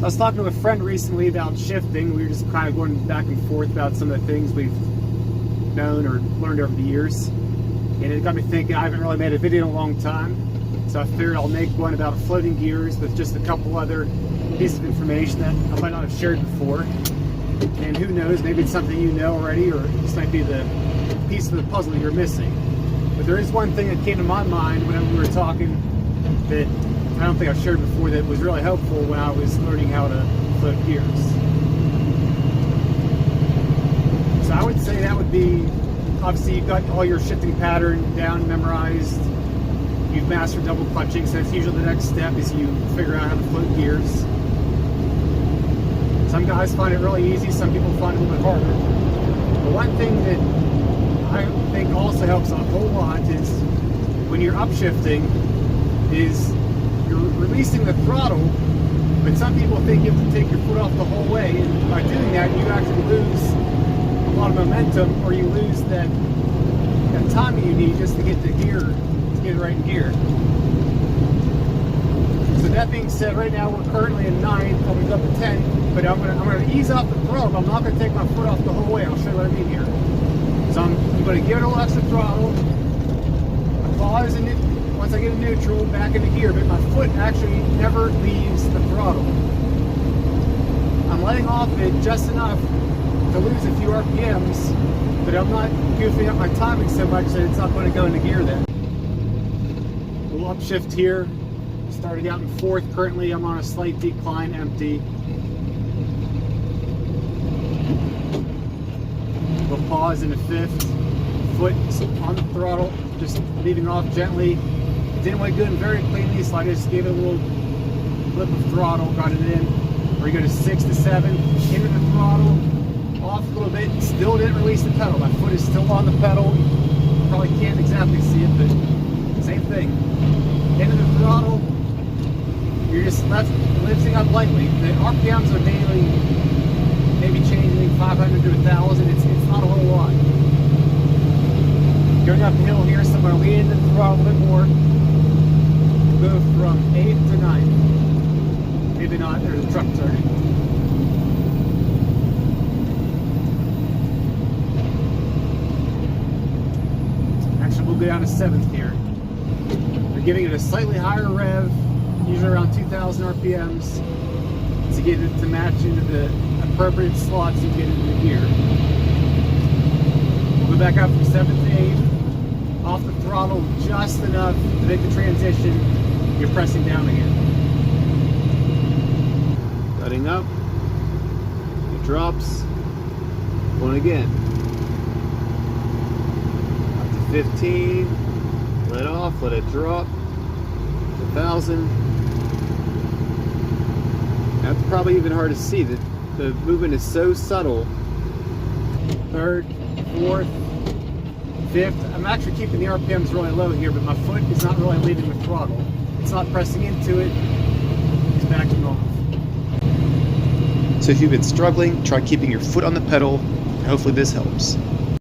I was talking to a friend recently about shifting. We were just kind of going back and forth about some of the things we've known or learned over the years. And it got me thinking, I haven't really made a video in a long time. So I figured I'll make one about floating gears with just a couple other pieces of information that I might not have shared before. And who knows, maybe it's something you know already, or this might be the piece of the puzzle you're missing. But there is one thing that came to my mind whenever we were talking that I don't think I've shared before that was really helpful when I was learning how to float gears. So I would say that would be, obviously you've got all your shifting pattern down, memorized. You've mastered double clutching, so that's usually the next step is you figure out how to float gears. Some guys find it really easy, some people find it a little bit harder. But one thing that I think also helps a whole lot is when you're upshifting is you're releasing the throttle, but some people think you have to take your foot off the whole way, and by doing that you actually lose a lot of momentum, or you lose that timing you need just to get the gear, to get it right in gear. So that being said, right now we're currently in 9, probably up to 10, but I'm gonna ease off the throttle, but I'm not gonna take my foot off the whole way. I'll show you what I mean here. So I'm gonna give it a little extra throttle, I pause, and once I get in neutral, back into gear, but my foot actually never leaves the throttle. I'm letting off it just enough to lose a few RPMs, but I'm not goofing up my timing so much that it's not going to go into gear then. A little upshift here, starting out in 4th, currently I'm on a slight decline, empty. We'll pause into 5th, foot on the throttle, just leaving off gently. Didn't want to go in very cleanly, so I just gave it a little flip of throttle, got it in. Or you go to 6 to 7, into the throttle, off a little bit, still didn't release the pedal. My foot is still on the pedal. You probably can't exactly see it, but same thing. Into the throttle, you're just lifting up lightly. The RPMs are maybe changing 500 to 1,000. It's not a whole lot. Going uphill here, so I'm going to lean into the throttle a little bit more. Go from 8th to 9th. Maybe not, there's a truck turning. Actually, we'll go down to 7th here. We're giving it a slightly higher rev, usually around 2,000 RPMs, to get it to match into the appropriate slots you get into the gear. We'll go back up from 7th to 8th, off the throttle just enough to make the transition. You're pressing down again. Cutting up, it drops, going again. Up to 15, let off, let it drop, 1,000. That's probably even hard to see, the movement is so subtle. 3rd, 4th, 5th. I'm actually keeping the RPMs really low here, but my foot is not really leaving the throttle. It's not pressing into it, it's backing off. So if you've been struggling, try keeping your foot on the pedal, and hopefully this helps.